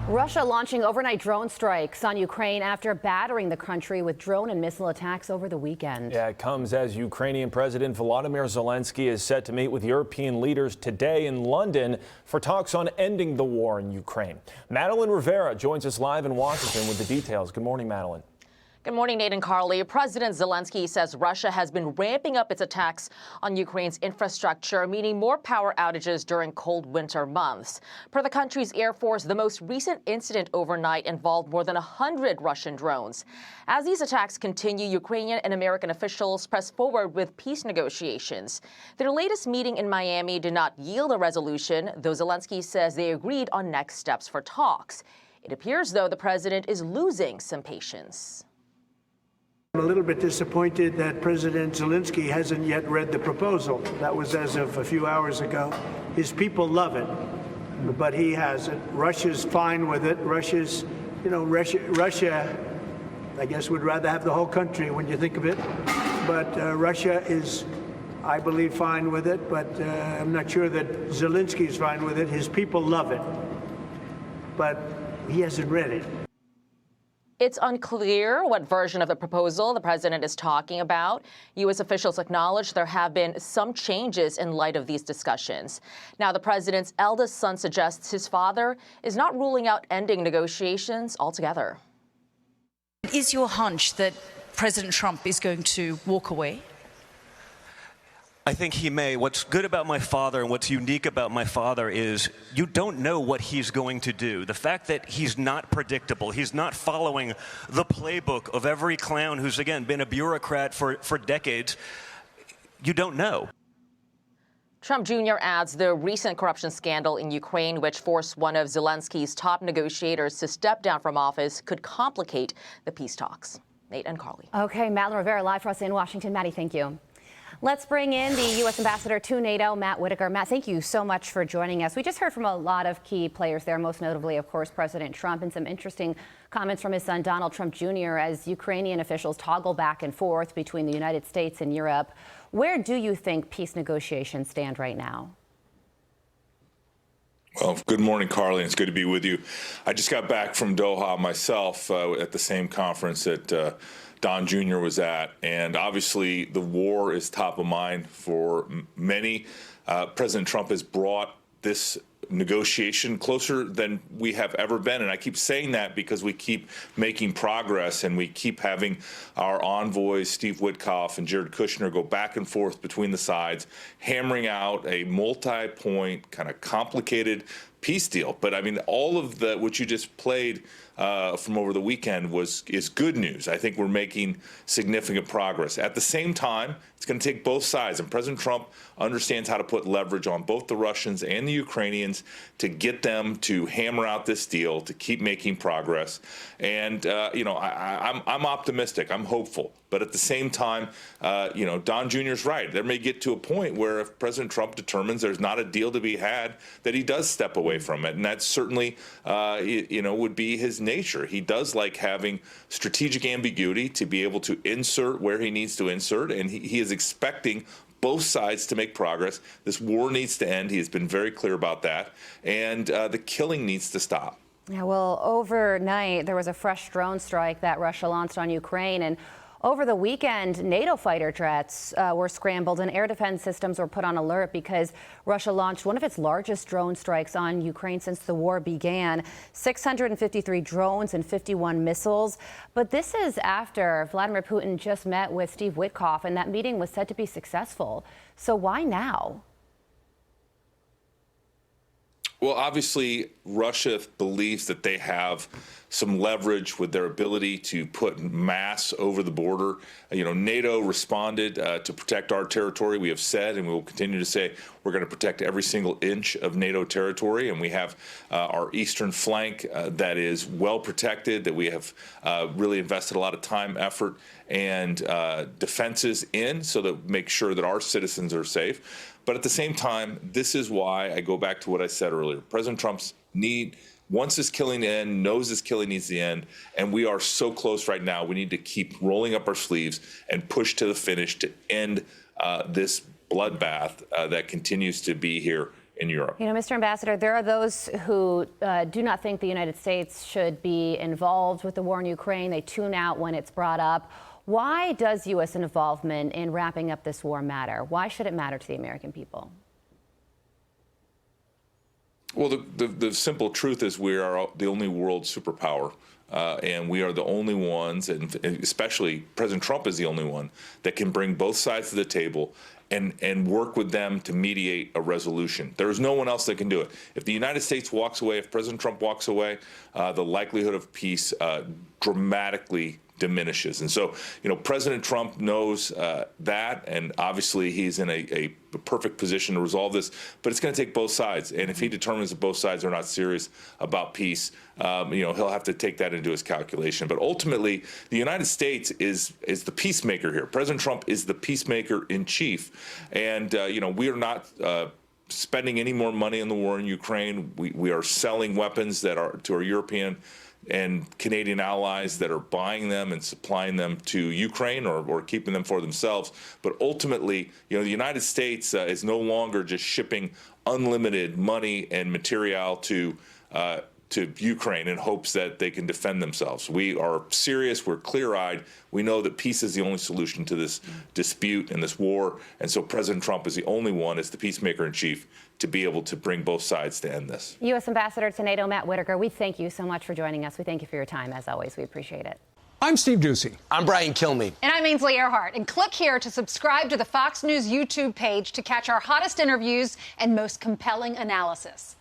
Russia launching overnight drone strikes on Ukraine after battering the country with drone and missile attacks over the weekend. Yeah, it comes as Ukrainian President Volodymyr Zelenskyy is set to meet with European leaders today in London for talks on ending the war in Ukraine. Madeleine Rivera joins us live in Washington with the details. Good morning, Madeleine. Good morning, Nate and Carly. President Zelenskyy says Russia has been ramping up its attacks on Ukraine's infrastructure, meaning more power outages during cold winter months. Per the country's Air Force, the most recent incident overnight involved more than 100 Russian drones. As these attacks continue, Ukrainian and American officials press forward with peace negotiations. Their latest meeting in Miami did not yield a resolution, though Zelenskyy says they agreed on next steps for talks. It appears, though, the president is losing some patience. I'm a little bit disappointed that President Zelenskyy hasn't yet read the proposal. That was as of a few hours ago. His people love it, but he hasn't. Russia's fine with it. Russia, I guess, would rather have the whole country when you think of it. But Russia is, I believe, fine with it, but I'm not sure that Zelenskyy is fine with it. His people love it, but he hasn't read it. It's unclear what version of the proposal the president is talking about. U.S. officials acknowledge there have been some changes in light of these discussions. Now, the president's eldest son suggests his father is not ruling out ending negotiations altogether. Is your hunch that President Trump is going to walk away? I think he may. What's good about my father and what's unique about my father is you don't know what he's going to do. The fact that he's not predictable, he's not following the playbook of every clown who's, again, been a bureaucrat for decades, you don't know. Trump Jr. adds the recent corruption scandal in Ukraine, which forced one of Zelenskyy's top negotiators to step down from office, could complicate the peace talks. Nate and Carly. Okay, Madeleine Rivera live for us in Washington. Maddie, thank you. Let's bring in the U.S. Ambassador to NATO, Matt Whitaker. Matt, thank you so much for joining us. We just heard from a lot of key players there, most notably, of course, President Trump, and some interesting comments from his son, Donald Trump Jr., as Ukrainian officials toggle back and forth between the United States and Europe. Where do you think peace negotiations stand right now? Well, good morning, Carly. It's good to be with you. I just got back from Doha myself at the same conference that Don Jr. was at, and obviously the war is top of mind for many. President Trump has brought this negotiation closer than we have ever been, and I keep saying that because we keep making progress and we keep having our envoys, Steve Witkoff and Jared Kushner, go back and forth between the sides, hammering out a multi-point, kind of complicated peace deal. But I mean, all of what you just played from over the weekend is good news. I think we're making significant progress. At the same time, it's going to take both sides, and President Trump understands how to put leverage on both the Russians and the Ukrainians to get them to hammer out this deal, to keep making progress. And I'm optimistic. I'm hopeful. But at the same time, Don Jr.'s right. There may get to a point where if President Trump determines there's not a deal to be had, that he does step away from it. And that certainly, would be his nature. He does like having strategic ambiguity to be able to insert where he needs to insert. And he is expecting both sides to make progress. This war needs to end. He has been very clear about that. And the killing needs to stop. Yeah, well, overnight, there was a fresh drone strike that Russia launched on Ukraine. And over the weekend, NATO fighter jets were scrambled and air defense systems were put on alert because Russia launched one of its largest drone strikes on Ukraine since the war began. 653 drones and 51 missiles. But this is after Vladimir Putin just met with Steve Witkoff, and that meeting was said to be successful. So why now? Well, obviously, Russia believes that they have some leverage with their ability to put mass over the border. NATO responded to protect our territory. We have said, and we will continue to say, we're going to protect every single inch of NATO territory. And we have our eastern flank that is well protected, that we have really invested a lot of time, effort, and defenses in, so that make sure that our citizens are safe. But at the same time, this is why I go back to what I said earlier. President Trump's wants this killing to end, knows this killing needs to end, and we are so close right now. We need to keep rolling up our sleeves and push to the finish to end this bloodbath that continues to be here in Europe. You know, Mr. Ambassador, there are those who do not think the United States should be involved with the war in Ukraine. They tune out when it's brought up. Why does U.S. involvement in wrapping up this war matter? Why should it matter to the American people? Well, the simple truth is we are the only world superpower. And we are the only ones, and especially President Trump is the only one, that can bring both sides to the table and work with them to mediate a resolution. There is no one else that can do it. If the United States walks away, if President Trump walks away, the likelihood of peace dramatically diminishes. And so, you know, President Trump knows that, and obviously he's in a perfect position to resolve this, but it's going to take both sides. And if he determines that both sides are not serious about peace, you know, he'll have to take that into his calculation. But ultimately, the United States is the peacemaker here. President Trump is the peacemaker in chief. And, you know, we are not spending any more money on the war in Ukraine. We are selling weapons that are to our European and Canadian allies that are buying them and supplying them to Ukraine or keeping them for themselves. But ultimately, you know, the United States is no longer just shipping unlimited money and material to Ukraine in hopes that they can defend themselves. We are serious. We're clear-eyed. We know that peace is the only solution to this dispute and this war. And so President Trump is the only one, as the peacemaker in chief, to be able to bring both sides to end this. U.S. Ambassador to NATO Matt Whitaker, we thank you so much for joining us. We thank you for your time, as always. We appreciate it. I'm Steve Doocy. I'm Brian Kilmeade. And I'm Ainsley Earhart. And click here to subscribe to the Fox News YouTube page to catch our hottest interviews and most compelling analysis.